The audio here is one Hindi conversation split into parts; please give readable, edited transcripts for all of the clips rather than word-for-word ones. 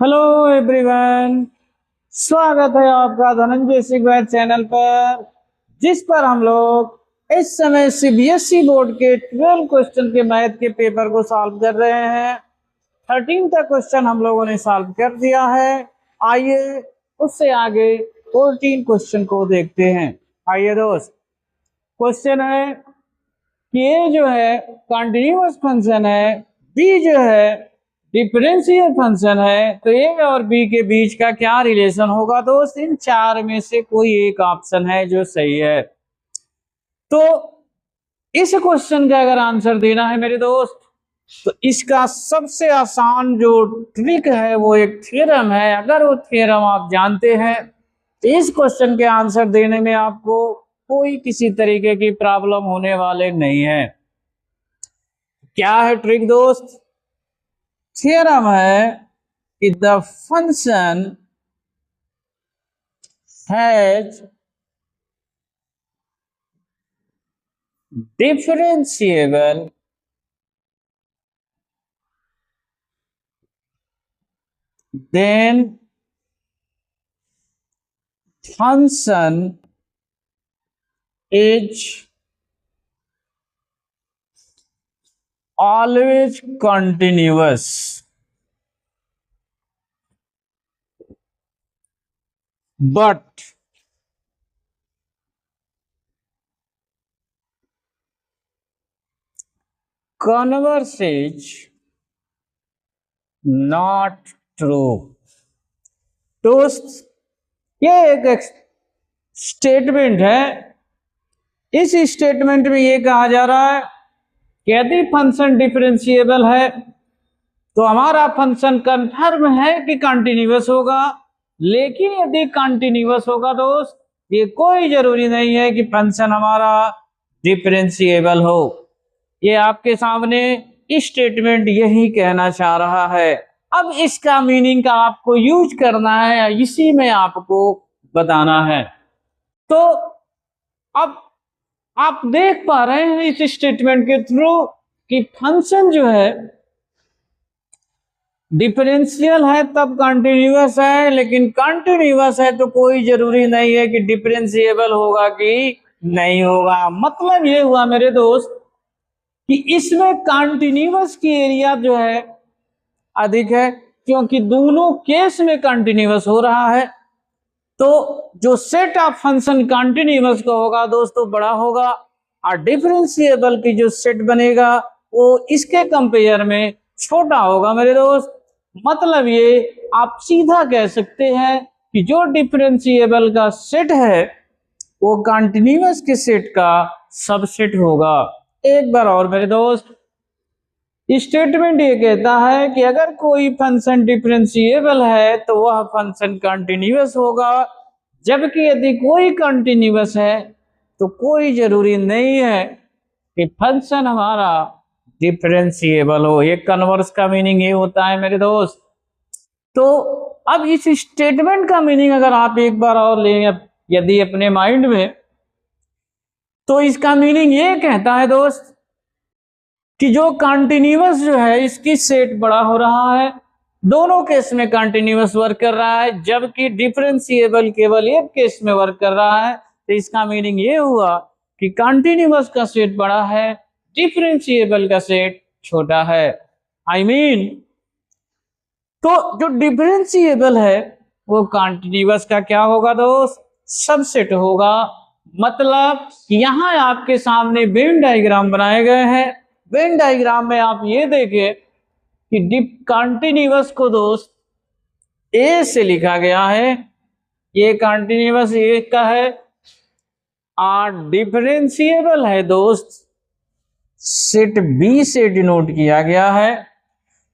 Hello everyone. स्वागत है आपका धनंजय सिंह चैनल पर, जिस पर हम लोग इस समय सीबीएसई बोर्ड के 12 क्वेश्चन के मैथ के पेपर को सॉल्व कर रहे हैं। 13 तक क्वेश्चन हम लोगों ने सॉल्व कर दिया है। आइए उससे आगे 14 क्वेश्चन को देखते हैं। आइए दोस्त, क्वेश्चन है कि ए जो है कंटिन्यूअस फंक्शन है, बी जो है डिफरेंशियल फंक्शन है, तो ए और बी के बीच का क्या रिलेशन होगा दोस्त? इन चार में से कोई एक ऑप्शन है जो सही है। तो इस क्वेश्चन का अगर आंसर देना है मेरे दोस्त, तो इसका सबसे आसान जो ट्रिक है वो एक थ्योरम है। अगर वो थ्योरम आप जानते हैं तो इस क्वेश्चन के आंसर देने में आपको कोई किसी तरीके की प्रॉब्लम होने वाले नहीं है। क्या है ट्रिक दोस्त? थ्योरम है कि the function has differentiable then function is always continuous। But converse is not true। दोस्त, ये एक स्टेटमेंट है। इस स्टेटमेंट में ये कहा जा रहा है कि यदि फंक्शन डिफरेंशिएबल है तो हमारा फंक्शन कन्फर्म है कि कंटिन्यूअस होगा। लेकिन यदि कंटिन्यूअस होगा दोस्त, ये कोई जरूरी नहीं है कि फंक्शन हमारा डिफरेंशिएबल हो। ये आपके सामने स्टेटमेंट यही कहना चाह रहा है। अब इसका मीनिंग का आपको यूज करना है, इसी में आपको बताना है। तो अब आप देख पा रहे हैं इस स्टेटमेंट के थ्रू कि फंक्शन जो है डिफरेंशियल है तब कंटिन्यूअस है, लेकिन कंटिन्यूअस है तो कोई जरूरी नहीं है कि डिफरेंशिएबल होगा कि नहीं होगा। मतलब ये हुआ मेरे दोस्त कि इसमें कंटिन्यूअस की एरिया जो है अधिक है, क्योंकि दोनों केस में कंटिन्यूअस हो रहा है। तो जो सेट ऑफ फंक्शन कंटिन्यूअस का होगा दोस्तों बड़ा होगा, और डिफरेंशिएबल की जो सेट बनेगा वो इसके कंपेयर में छोटा होगा मेरे दोस्त। मतलब ये आप सीधा कह सकते हैं कि जो डिफरेंशिएबल का सेट है वो कंटिन्यूअस के सेट का सबसेट होगा। एक बार और मेरे दोस्त, स्टेटमेंट ये कहता है कि अगर कोई फंक्शन डिफरेंशिएबल है तो वह फंक्शन कंटिन्यूअस होगा, जबकि यदि कोई कंटिन्यूअस है तो कोई जरूरी नहीं है कि फंक्शन हमारा डिफरेंशिएबल हो। ये कन्वर्स का मीनिंग ये होता है मेरे दोस्त। तो अब इस स्टेटमेंट का मीनिंग अगर आप एक बार और लें यदि अपने माइंड में, तो इसका मीनिंग ये कहता है दोस्त कि जो कंटिन्यूअस जो है इसकी सेट बड़ा हो रहा है, दोनों केस में कंटिन्यूअस वर्क कर रहा है, जबकि डिफरेंशिएबल केवल एक केस में वर्क कर रहा है। तो इसका मीनिंग ये हुआ कि कंटिन्यूअस का सेट बड़ा है, डिफरेंशिएबल का सेट छोटा है। आई मीन तो जो डिफरेंशिएबल है वो कंटिन्यूअस का क्या होगा दोस्त? सबसेट होगा। मतलब यहां आपके सामने वेन डायग्राम बनाए गए हैं। वेन डायग्राम में आप ये देखें कि कंटिन्यूअस को दोस्त ए से लिखा गया है, ये कंटिन्यूअस ए का है, और डिफरेंशिएबल है दोस्त सेट बी से डिनोट किया गया है।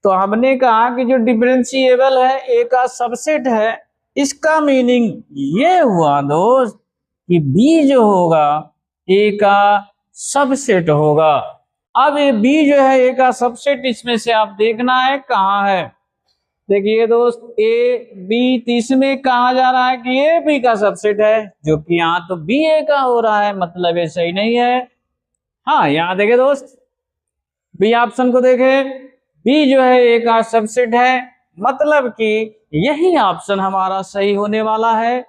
तो हमने कहा कि जो डिफरेंशिएबल है ए का सबसेट है, इसका मीनिंग ये हुआ दोस्त कि बी जो होगा ए का सबसेट होगा। अब ये बी जो है ए का सबसेट, इसमें से आप देखना है कहाँ है। देखिए दोस्त, ए बी, इसमें कहा जा रहा है कि ए बी का सबसेट है, जो कि यहाँ तो बी ए का हो रहा है, मतलब ये सही नहीं है। हाँ, यहाँ देखे दोस्त, बी ऑप्शन को देखे, बी जो है ए का सबसेट है, मतलब कि यही ऑप्शन हमारा सही होने वाला है।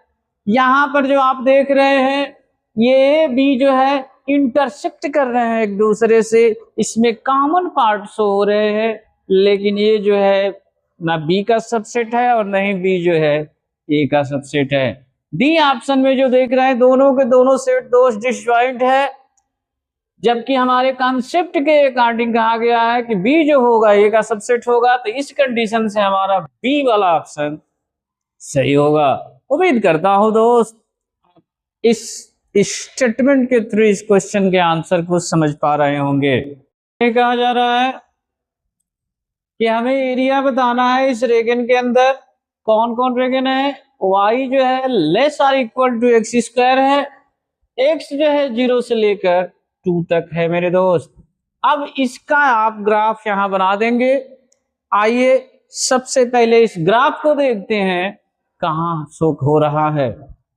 यहाँ पर जो आप देख रहे हैं ये बी जो है इंटरसेक्ट कर रहे हैं एक दूसरे से, इसमें कॉमन पार्ट शो हो रहे हैं, लेकिन ये जो है ना बी का सबसेट है और नहीं बी जो है ए का सबसेट है। डी ऑप्शन में जो देख रहे हैं दोनों के दोनों सेट दोस्त डिसजॉइंट है, जबकि हमारे कॉन्सेप्ट के अकॉर्डिंग कहा गया है कि बी जो होगा ए का सबसेट होगा, तो इस कंडीशन से हमारा बी वाला ऑप्शन सही होगा। उम्मीद करता हूं दोस्त इस स्टेटमेंट के थ्रू इस क्वेश्चन के आंसर को समझ पा रहे होंगे। कहा जा रहा है कि हमें एरिया बताना है इस रेगन के अंदर। कौन कौन रेगन है? y जो है less or equal to x square है, x जो है 0 से लेकर 2 तक है मेरे दोस्त। अब इसका आप ग्राफ यहां बना देंगे। आइए सबसे पहले इस ग्राफ को देखते हैं कहां शो हो रहा है।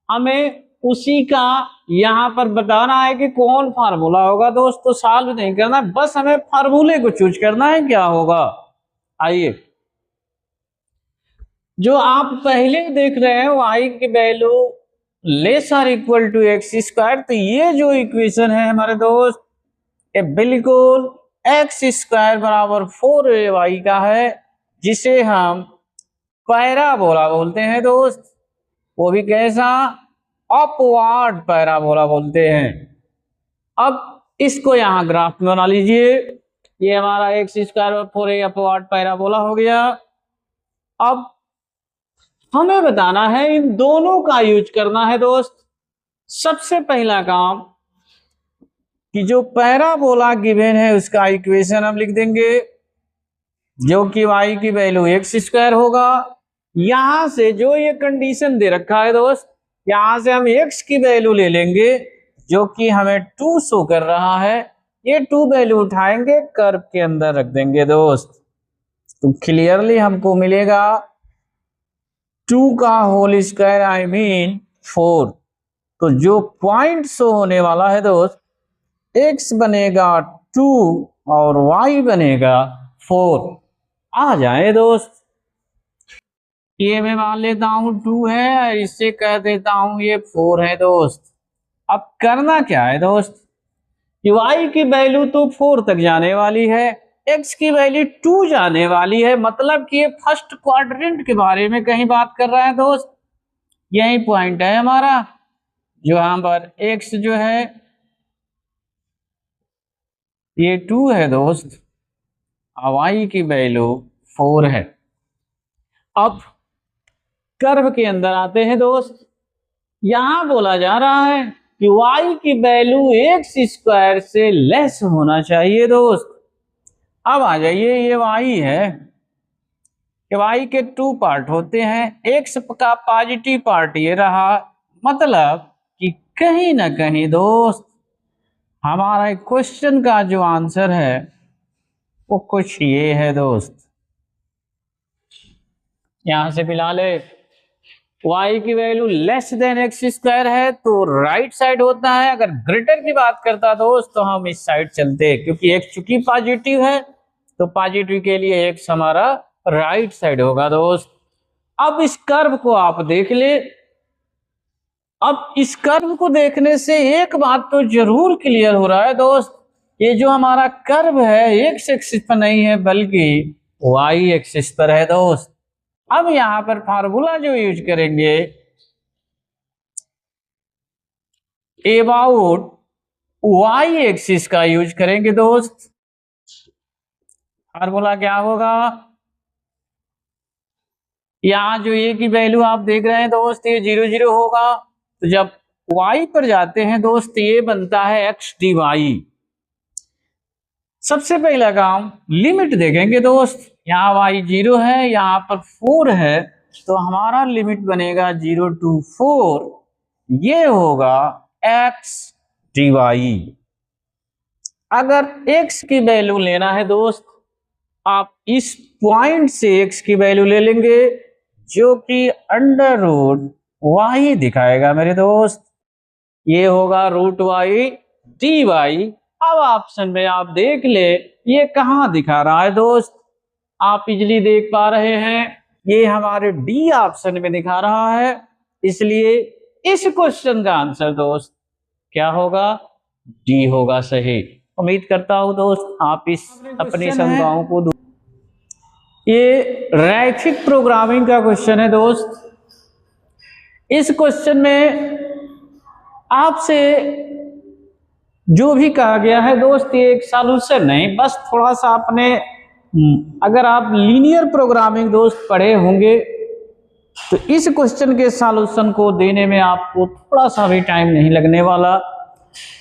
हमें उसी का यहां पर बताना है कि कौन फार्मूला होगा दोस्त, तो सॉल्व नहीं करना, बस हमें फार्मूले को चूज करना है क्या होगा। आइए जो आप पहले देख रहे हैं y की value less or equal to x square, तो ये जो इक्वेशन है हमारे दोस्त ये बिल्कुल एक्स स्क्वायर बराबर 4ay का है, जिसे हम पैराबोला बोलते हैं दोस्त। वो भी कैसा? अपवार्ड पैराबोला बोलते हैं। अब इसको यहां ग्राफ में बना लीजिए। ये हमारा एक्स स्क्वायर और 4a अपवार्ड पैराबोला हो गया। अब हमें बताना है इन दोनों का यूज करना है दोस्त। सबसे पहला काम कि जो पैराबोला गिवन है उसका इक्वेशन हम लिख देंगे, जो कि y की वैल्यू एक्स स्क्वायर होगा। यहां से जो ये कंडीशन दे रखा है दोस्त, यहां से हम x की वैल्यू ले लेंगे जो कि हमें 2 शो कर रहा है। ये 2 वैल्यू उठाएंगे कर्व के अंदर रख देंगे दोस्त, तो क्लियरली हमको मिलेगा 2 का होल स्क्वायर आई मीन 4। तो जो पॉइंट शो होने वाला है दोस्त, x बनेगा 2 और y बनेगा 4। आ जाए दोस्त, ये मैं मान लेता हूं 2 है और इससे कह देता हूं ये 4 है दोस्त। अब करना क्या है दोस्त कि y की वैल्यू तो 4 तक जाने वाली है, x की वैल्यू 2 जाने वाली है, मतलब कि ये फर्स्ट क्वाड्रेंट के बारे में कहीं बात कर रहा है दोस्त। यही पॉइंट है हमारा, जो यहां पर x जो है ये 2 है दोस्त और y की वैल्यू 4 है। अब कर्व के अंदर आते हैं दोस्त। यहां बोला जा रहा है कि y की वैल्यू एक्स स्क्वायर से लेस होना चाहिए दोस्त। अब आ जाइए, ये y है कि y के 2 पार्ट होते हैं, x का पॉजिटिव पार्ट ये रहा, मतलब कि कहीं ना कहीं दोस्त हमारा क्वेश्चन का जो आंसर है वो कुछ ये है दोस्त। यहां से फिलहाल y की value less than x square है तो राइट साइड होता है। अगर ग्रेटर की बात करता दोस्त तो हम इस साइड चलते, क्योंकि x चूंकि पॉजिटिव है तो पॉजिटिव के लिए x हमारा राइट साइड होगा दोस्त। अब इस कर्व को आप देख ले। अब इस कर्व को देखने से एक बात तो जरूर क्लियर हो रहा है दोस्त, ये जो हमारा कर्व है एक्स एक्सिस पर नहीं है बल्कि वाई एक्सिस पर है दोस्त। अब यहां पर फार्मूला जो यूज करेंगे अबाउट वाई एक्सिस का यूज करेंगे दोस्त। फार्मूला क्या होगा? यहां जो ए की वैल्यू आप देख रहे हैं दोस्त ये 0 0 होगा, तो जब y पर जाते हैं दोस्त ये बनता है एक्स डी वाई। सबसे पहला काम लिमिट देखेंगे दोस्त, यहाँ y 0 है यहाँ पर 4 है, तो हमारा लिमिट बनेगा 0 to 4, ये होगा एक्स डी वाई। अगर x की वैल्यू लेना है दोस्त, आप इस पॉइंट से x की वैल्यू ले लेंगे जो कि अंडर रूट वाई दिखाएगा मेरे दोस्त, ये होगा रूट वाई डी वाई। अब ऑप्शन में आप देख ले ये कहां दिखा रहा है दोस्त, आप इजली देख पा रहे हैं, ये हमारे डी ऑप्शन में दिखा रहा है, इसलिए इस क्वेश्चन का आंसर दोस्त क्या होगा, डी होगा सही। उम्मीद करता हूं दोस्त आप इस अपनी शंकाओं को ये रैखिक प्रोग्रामिंग का क्वेश्चन है दोस्त। इस क्वेश्चन में आपसे जो भी कहा गया है दोस्त ये एक सॉल्यूशन नहीं, बस थोड़ा सा अपने, अगर आप लीनियर प्रोग्रामिंग दोस्त पढ़े होंगे तो इस क्वेश्चन के सॉल्यूशन को देने में आपको थोड़ा सा भी टाइम नहीं लगने वाला।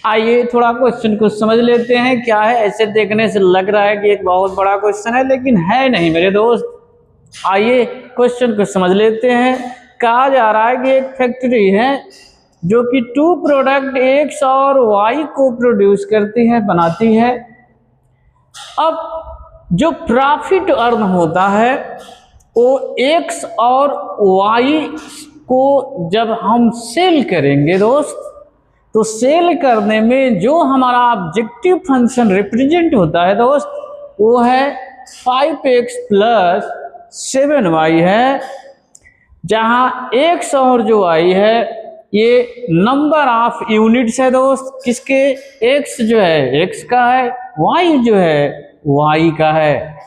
आइए थोड़ा क्वेश्चन को समझ लेते हैं क्या है। ऐसे देखने से लग रहा है कि एक बहुत बड़ा क्वेश्चन है, लेकिन है नहीं मेरे दोस्त। आइए क्वेश्चन को समझ लेते हैं। कहा जा रहा है कि एक फैक्ट्री है जो कि 2 प्रोडक्ट एक्स और वाई को प्रोड्यूस करती है, बनाती है। अब जो प्रॉफिट अर्न होता है वो एक्स और वाई को जब हम सेल करेंगे दोस्त, तो सेल करने में जो हमारा ऑब्जेक्टिव फंक्शन रिप्रेजेंट होता है दोस्त वो है 5x + 7y है, जहां x और जो y है ये नंबर ऑफ यूनिट्स है दोस्त। किसके, x जो है x का है, y जो है y का है।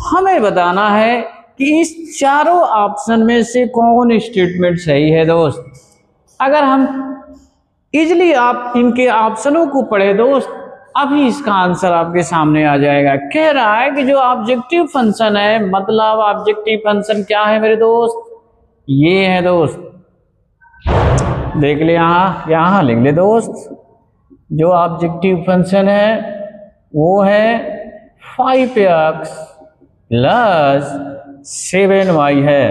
हमें बताना है कि इस चारों ऑप्शन में से कौन स्टेटमेंट सही है दोस्त। अगर हम इजली आप इनके ऑप्शनों को पढ़े दोस्त, अभी इसका आंसर आपके सामने आ जाएगा। कह रहा है कि जो ऑब्जेक्टिव फंक्शन है, मतलब ऑब्जेक्टिव फंक्शन क्या है मेरे दोस्त, ये है दोस्त। देख ले यहाँ लिख ले दोस्त, जो ऑब्जेक्टिव फंक्शन है वो है 5x + 7y है।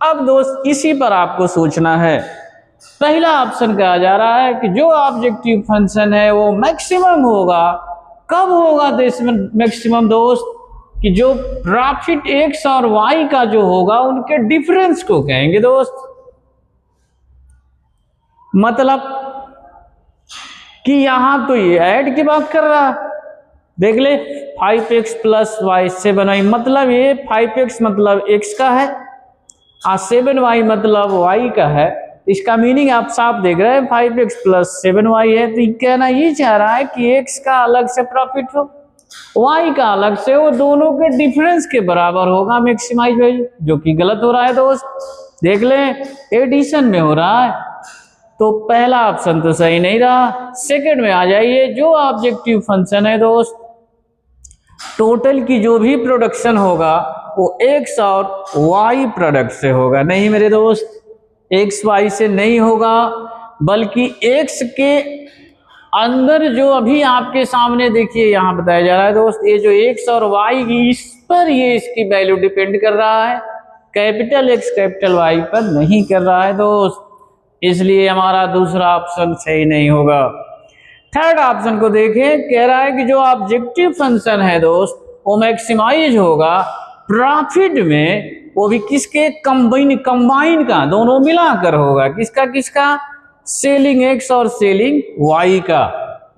अब दोस्त इसी पर आपको सोचना है। पहला ऑप्शन कहा जा रहा है कि जो ऑब्जेक्टिव फंक्शन है वो मैक्सिमम होगा। कब होगा मैक्सिमम दोस्त, कि जो प्रॉफिट एक्स और वाई का जो होगा उनके डिफरेंस को कहेंगे दोस्त। मतलब कि यहां तो ये ऐड की बात कर रहा है। देख ले 5x + y 7y, मतलब ये 5x मतलब x का है और 7y मतलब y का है। इसका मीनिंग आप साफ देख रहे हैं, 5x + 7y है। तो कहना ये चाह रहा है कि x का अलग से प्रॉफिट हो, y का अलग से, वो दोनों के डिफरेंस के बराबर होगा मैक्सिमाइज वैल्यू, जो कि गलत हो रहा है दोस्त। देख लें एडिशन में हो रहा है, तो पहला ऑप्शन तो सही नहीं रहा। सेकंड में आ जाइए, जो ऑब्जेक्टिव फंक्शन है दोस्त, टोटल की जो भी प्रोडक्शन होगा वो x और y प्रोडक्ट से होगा। नहीं मेरे दोस्त, एक्स वाई से नहीं होगा, बल्कि एक्स के अंदर जो अभी आपके सामने देखिए यहाँ बताया जा रहा है दोस्त, ये जो एक्स और वाई की, इस पर ये इसकी वैल्यू डिपेंड कर रहा है, कैपिटल एक्स कैपिटल वाई पर नहीं कर रहा है दोस्त। इसलिए हमारा दूसरा ऑप्शन सही नहीं होगा। थर्ड ऑप्शन को देखें, कह रहा है कि जो ऑब्जेक्टिव फंक्शन है दोस्त वो मैक्सिमाइज होगा प्रॉफिट में, वो भी किसके, कंबाइन का, दोनों मिलाकर होगा। किसका किसका, सेलिंग एक्स और सेलिंग वाई का।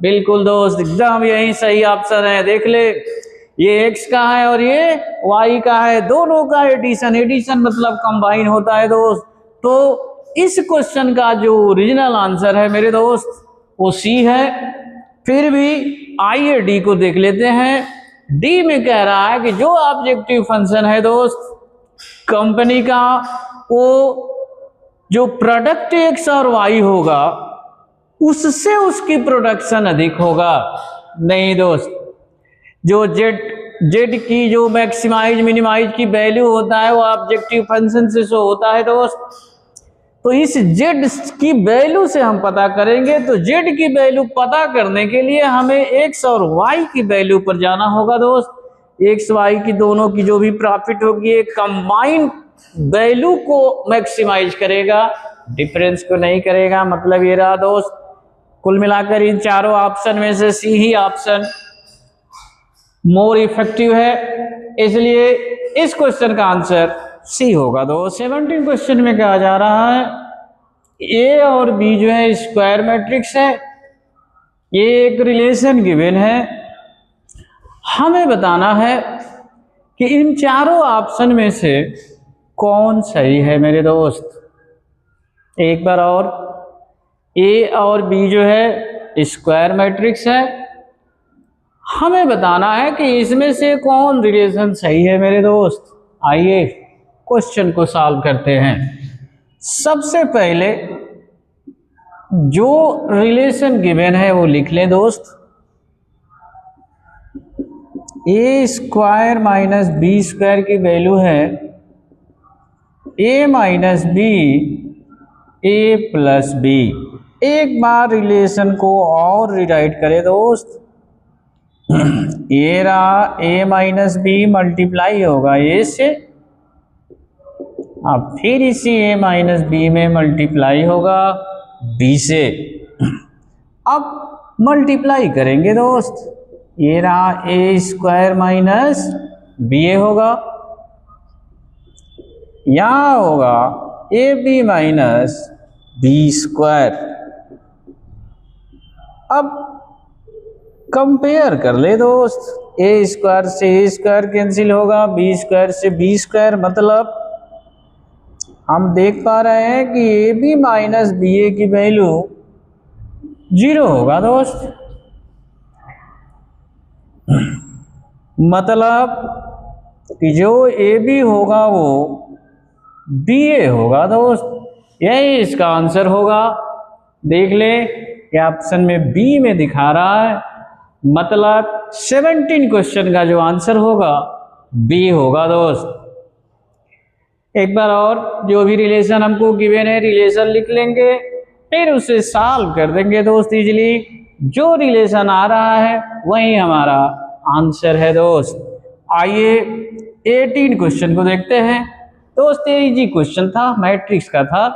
बिल्कुल दोस्त, एकदम यही सही ऑप्शन है। देख ले ये एक्स का है और ये वाई का है, दोनों का एडिशन, एडिशन मतलब कंबाइन होता है दोस्त। तो इस क्वेश्चन का जो ओरिजिनल आंसर है मेरे दोस्त वो सी है। फिर भी आइए डी को देख लेते हैं। डी में कह रहा है कि जो ऑब्जेक्टिव फंक्शन है दोस्त कंपनी का, वो जो प्रोडक्ट एक्स और वाई होगा उससे उसकी प्रोडक्शन अधिक होगा। नहीं दोस्त, जो जेड की जो मैक्सिमाइज मिनिमाइज की वैल्यू होता है वो ऑब्जेक्टिव फंक्शन से शो होता है दोस्त। तो इस जेड की वैल्यू से हम पता करेंगे, तो जेड की वैल्यू पता करने के लिए हमें एक्स और वाई की वैल्यू पर जाना होगा दोस्त। एक्स वाई की दोनों की जो भी प्रॉफिट होगी एक कंबाइंड वैल्यू को मैक्सिमाइज करेगा, डिफरेंस को नहीं करेगा। मतलब ये रहा दोस्त, कुल मिलाकर इन चारों ऑप्शन में से सी ही ऑप्शन मोर इफेक्टिव है, इसलिए इस क्वेश्चन का आंसर सी होगा। दोस्त 17 क्वेश्चन में कहा जा रहा है ए और बी जो है स्क्वायर मैट्रिक्स है, ये एक रिलेशन गिवन है। हमें बताना है कि इन चारों ऑप्शन में से कौन सही है मेरे दोस्त। एक बार और, ए और बी जो है स्क्वायर मैट्रिक्स है, हमें बताना है कि इसमें से कौन रिलेशन सही है मेरे दोस्त। आइए क्वेश्चन को सॉल्व करते हैं। सबसे पहले जो रिलेशन गिवन है वो लिख लें दोस्त। A square minus b square की वैल्यू है ए माइनस बी ए प्लस बी। एक बार रिलेशन को और रिराइट करें दोस्त। ये रहा ए माइनस बी मल्टीप्लाई होगा ए से, अब फिर इसी ए माइनस बी में मल्टीप्लाई होगा बी से। अब मल्टीप्लाई करेंगे दोस्त, ये रहा a square minus b a होगा, यहाँ होगा a b minus b square. अब कंपेयर कर ले दोस्त, ए स्क्वायर से ए स्क्वायर कैंसिल होगा, बी स्क्वायर से बी स्क्वायर, मतलब हम देख पा रहे हैं कि a b minus b a की वैल्यू 0 होगा दोस्त। मतलब कि जो ए बी होगा वो बी ए होगा दोस्त, यही इसका आंसर होगा। देख ले कि ऑप्शन में बी में दिखा रहा है, मतलब 17 क्वेश्चन का जो आंसर होगा बी होगा दोस्त। एक बार और, जो भी रिलेशन हमको गिवन है रिलेशन लिख लेंगे, फिर उसे सॉल्व कर देंगे दोस्त इजीली। जो रिलेशन आ रहा है वही हमारा आंसर है दोस्त। आइए 18 क्वेश्चन को देखते हैं दोस्त। ये इजी क्वेश्चन था, मैट्रिक्स का था।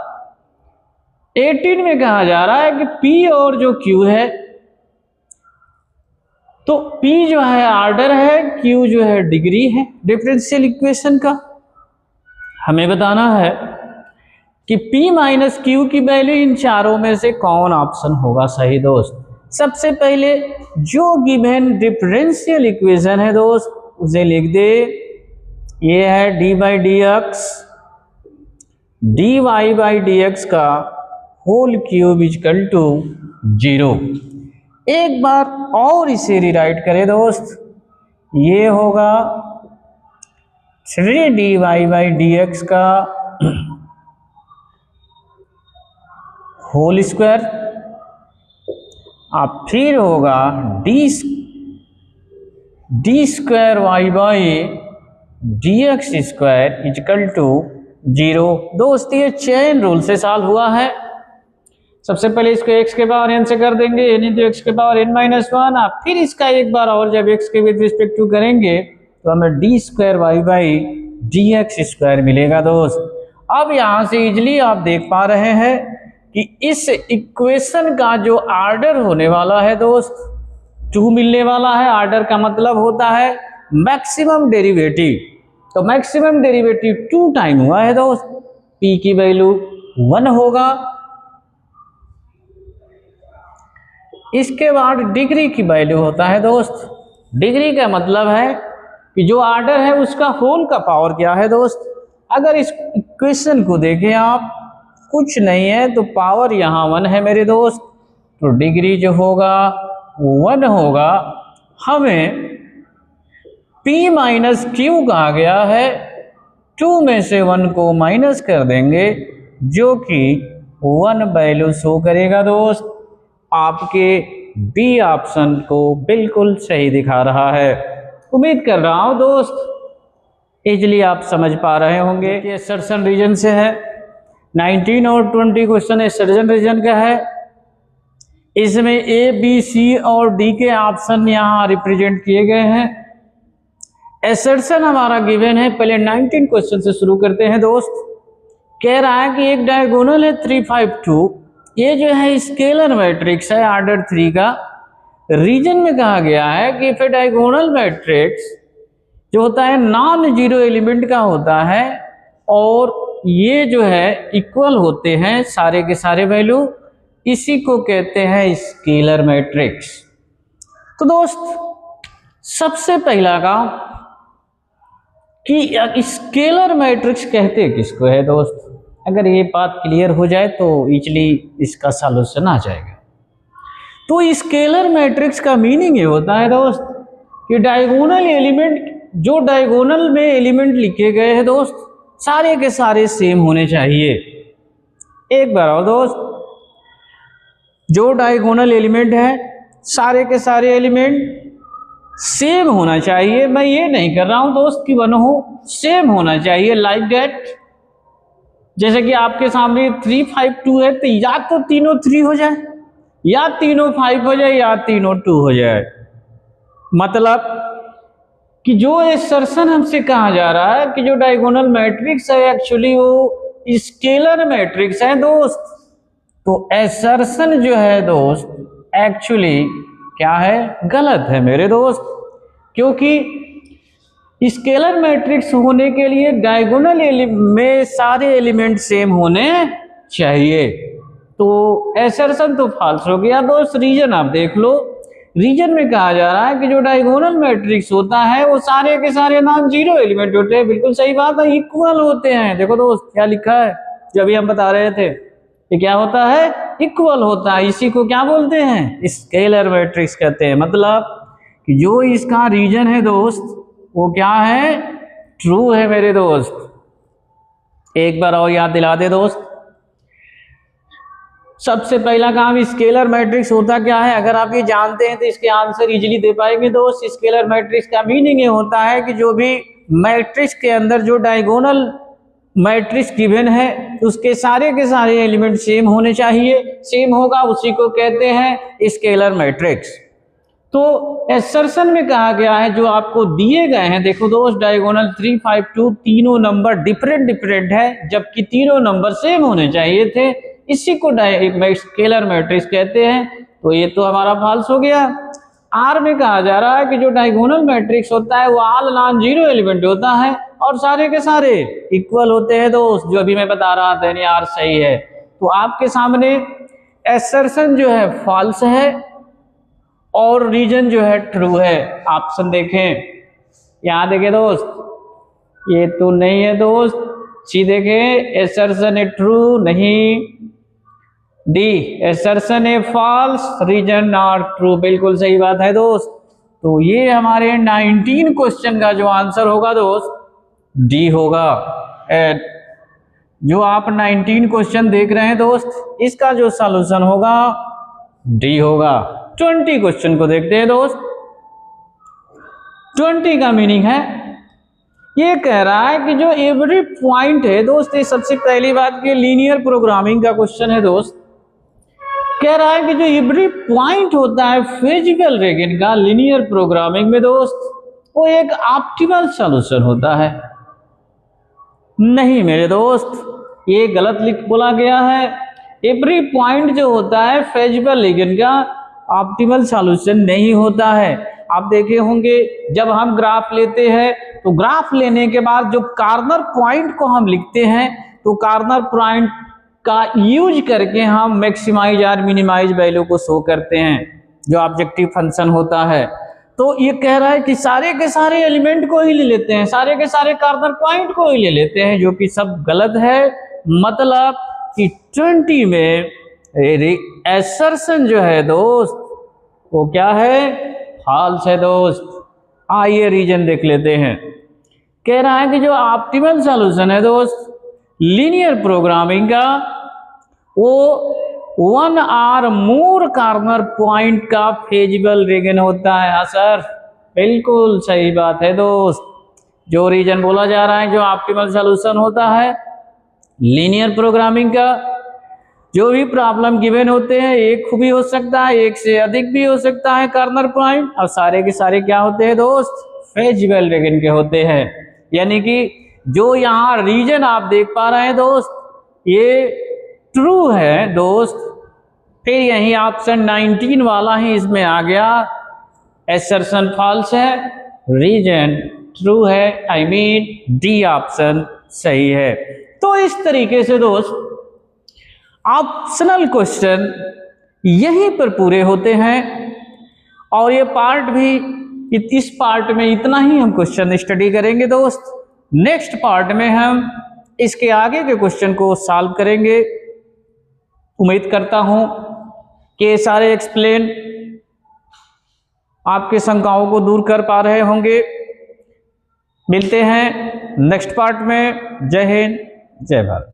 18 में कहा जा रहा है कि P और जो Q है, तो P जो है ऑर्डर है, Q जो है डिग्री है डिफरेंशियल इक्वेशन का। हमें बताना है कि P माइनस Q की वैल्यू इन चारों में से कौन ऑप्शन होगा सही दोस्त। सबसे पहले जो गिवन डिफरेंशियल इक्वेशन है दोस्त उसे लिख दे। ये है d by d x d y by d x का होल क्यूब इजकल टू 0। एक बार और इसे रिराइट करें दोस्त, ये होगा 3 d y by d x का होल स्क्वायर, अब फिर होगा d square y by d x square equal to 0। दोस्त ये चेन रूल से सॉल्व हुआ है। सबसे पहले इसको x के पावर n से कर देंगे, n इंटू एक्स के पावर n माइनस 1। आप फिर इसका एक बार और जब x के विद रिस्पेक्ट टू करेंगे तो हमें d square y by d x square मिलेगा दोस्त। अब यहाँ से इजली आप देख पा रहे हैं कि इस इक्वेशन का जो ऑर्डर होने वाला है दोस्त 2 मिलने वाला है। ऑर्डर का मतलब होता है मैक्सिमम डेरिवेटिव, तो मैक्सिमम डेरिवेटिव 2 टाइम हुआ है दोस्त। p की वैल्यू 1 होगा। इसके बाद डिग्री की वैल्यू होता है दोस्त, डिग्री का मतलब है कि जो ऑर्डर है उसका होल का पावर क्या है दोस्त। अगर इस इक्वेशन को देखें आप, कुछ नहीं है तो पावर यहाँ 1 है मेरे दोस्त, तो डिग्री जो होगा 1 होगा। हमें P माइनस Q कहा गया है, 2 में से 1 को माइनस कर देंगे जो कि 1 वैल्यू शो करेगा दोस्त। आपके बी ऑप्शन को बिल्कुल सही दिखा रहा है। उम्मीद कर रहा हूं दोस्त इजली आप समझ पा रहे होंगे। ये सर्जन रीजन से है, 19 और 20 क्वेश्चन सर्जन रीजन का है। इसमें ए बी सी और डी के ऑप्शन यहाँ रिप्रेजेंट किए गए हैं। एसर्शन हमारा गिवन है। पहले 19 क्वेश्चन से शुरू करते हैं दोस्त। कह रहा है कि एक डायगोनल है 3 5 2, ये जो है स्केलर मैट्रिक्स है ऑर्डर 3 का। रीजन में कहा गया है कि इफ ए डायगोनल मैट्रिक्स जो होता है नॉन जीरो एलिमेंट का होता है और ये जो है इक्वल होते हैं सारे के सारे वैल्यू, इसी को कहते हैं स्केलर मैट्रिक्स। तो दोस्त सबसे पहला काम कि स्केलर मैट्रिक्स कहते किसको है दोस्त। अगर ये बात क्लियर हो जाए तो इजली इसका सॉल्यूशन आ जाएगा। तो स्केलर मैट्रिक्स का मीनिंग ये होता है दोस्त कि डायगोनल एलिमेंट, जो डायगोनल में एलिमेंट लिखे गए हैं दोस्त, सारे के सारे सेम होने चाहिए। एक बार और दोस्त, जो डायगोनल एलिमेंट है सारे के सारे एलिमेंट सेम होना चाहिए। मैं ये नहीं कर रहा हूं दोस्त कि वन हो, सेम होना चाहिए लाइक दैट। जैसे कि आपके सामने 3 5 2 है, तो या तो तीनों 3 हो जाए, या तीनों 5 हो जाए, या तीनों 2 हो जाए। मतलब कि जो एसर्शन हमसे कहा जा रहा है कि जो डायगोनल मैट्रिक्स है एक्चुअली वो स्केलर मैट्रिक्स है दोस्त। तो एसर्शन जो है दोस्त एक्चुअली क्या है, गलत है मेरे दोस्त। क्योंकि स्केलर मैट्रिक्स होने के लिए डायगोनल में सारे एलिमेंट सेम होने चाहिए। तो एसर्शन तो फाल्स हो गया दोस्त। रीजन आप देख लो, रीजन में कहा जा रहा है कि जो डायगोनल मैट्रिक्स होता है वो सारे के सारे नॉन जीरो एलिमेंट होते हैं। बिल्कुल सही बात है, इक्वल होते हैं। देखो दोस्त क्या लिखा है, जो अभी हम बता रहे थे, ये क्या होता है, इक्वल होता है। इसी को क्या बोलते हैं, स्केलर मैट्रिक्स कहते हैं। मतलब कि जो इसका रीजन है दोस्त वो क्या है, ट्रू है मेरे दोस्त। एक बार और याद दिला दे दोस्त। सबसे पहला काम, स्केलर मैट्रिक्स होता क्या है, अगर आप ये जानते हैं तो इसके आंसर इजीली दे पाएंगे दोस्त। स्केलर मैट्रिक्स का मीनिंग ये होता है कि जो भी मैट्रिक्स के अंदर जो डायगोनल मैट्रिक्स गिवन है उसके सारे के सारे एलिमेंट सेम होने चाहिए। सेम होगा उसी को कहते हैं स्केलर मैट्रिक्स। तो एसर्शन में कहा गया है जो आपको दिए गए हैं, देखो दोस्त डायगोनल 3 5 2 तीनों नंबर डिफरेंट है, जबकि तीनों नंबर सेम होने चाहिए थे। इसी को स्केलर मैट्रिक्स कहते हैं। तो ये तो हमारा फॉल्स हो गया। आर में कहा जा रहा है कि जो डायगोनल मैट्रिक्स होता है वो ऑल नॉन जीरो एलिमेंट होता है और सारे के सारे इक्वल होते हैं दोस्त, जो अभी मैं बता रहा था, यानी आर सही है। तो आपके सामने एसर्शन जो है फॉल्स है और रीजन जो है ट्रू है। ऑप्शन देखें, यहां देखें दोस्त, ये तो नहीं है दोस्त। सी देखें, एसर्शन है ट्रू नहीं, डी एसर्शन है फॉल्स, रीजन नॉट ट्रू। बिल्कुल सही बात है दोस्त। तो ये हमारे 19 क्वेश्चन का जो आंसर होगा दोस्त डी होगा। जो आप 19 क्वेश्चन देख रहे हैं दोस्त, इसका जो सॉल्यूशन होगा डी होगा। 20 क्वेश्चन को देखते हैं दोस्त। 20 का मीनिंग है, ये कह रहा है कि जो एवरी पॉइंट है दोस्त, ये सबसे पहली बात की लीनियर प्रोग्रामिंग का क्वेश्चन है दोस्त। कह रहा है कि जो एवरी पॉइंट होता है फिजिकल रेगन का लीनियर प्रोग्रामिंग में दोस्त, वो एक ऑप्टिमल सॉल्यूशन होता है। नहीं मेरे दोस्त, ये गलत बोला गया है। एवरी पॉइंट जो होता है फिजिकल रेगन का ऑप्टिमल सॉल्यूशन नहीं होता है। आप देखे होंगे जब हम ग्राफ लेते हैं तो ग्राफ लेने के बाद जो कॉर्नर पॉइंट को हम लिखते हैं तो कॉर्नर पॉइंट का यूज करके हम मैक्सिमाइज और मिनिमाइज वैल्यू को शो करते हैं, जो ऑब्जेक्टिव फंक्शन होता है। तो ये कह रहा है कि सारे के सारे एलिमेंट को ही ले लेते हैं, सारे के सारे कॉर्नर पॉइंट को ही ले लेते हैं, जो कि सब गलत है। मतलब कि 20 में एसर्शन जो है दोस्त वो क्या है, फॉल्स है दोस्त। आइए रीजन देख लेते हैं। कह रहा है कि जो ऑप्टिमल सॉल्यूशन है दोस्त लीनियर प्रोग्रामिंग का, वो 1 और मोर कॉर्नर पॉइंट का फिजिबल रीजन होता है। हाँ सर, बिल्कुल सही बात है दोस्त। जो रीजन बोला जा रहा है जो ऑप्टिमल सॉल्यूशन होता है लीनियर प्रोग्रामिंग का, जो भी प्रॉब्लम गिवन होते हैं एक भी हो सकता है, एक से अधिक भी हो सकता है कॉर्नर पॉइंट, और सारे के सारे क्या होते हैं दोस्त, फिजिबल रीजन के होते हैं। यानी कि जो यहाँ रीजन आप देख पा रहे हैं दोस्त ये ट्रू है दोस्त। फिर यही ऑप्शन 19 वाला ही इसमें आ गया, एसर्शन फॉल्स है, रीजन ट्रू है, आई मीन डी ऑप्शन सही है। तो इस तरीके से दोस्त ऑप्शनल क्वेश्चन यहीं पर पूरे होते हैं। और ये पार्ट भी, इस पार्ट में इतना ही हम क्वेश्चन स्टडी करेंगे दोस्त। नेक्स्ट पार्ट में हम इसके आगे के क्वेश्चन को सॉल्व करेंगे। उम्मीद करता हूं कि ये सारे एक्सप्लेन आपके शंकाओं को दूर कर पा रहे होंगे। मिलते हैं नेक्स्ट पार्ट में। जय हिंद, जय भारत।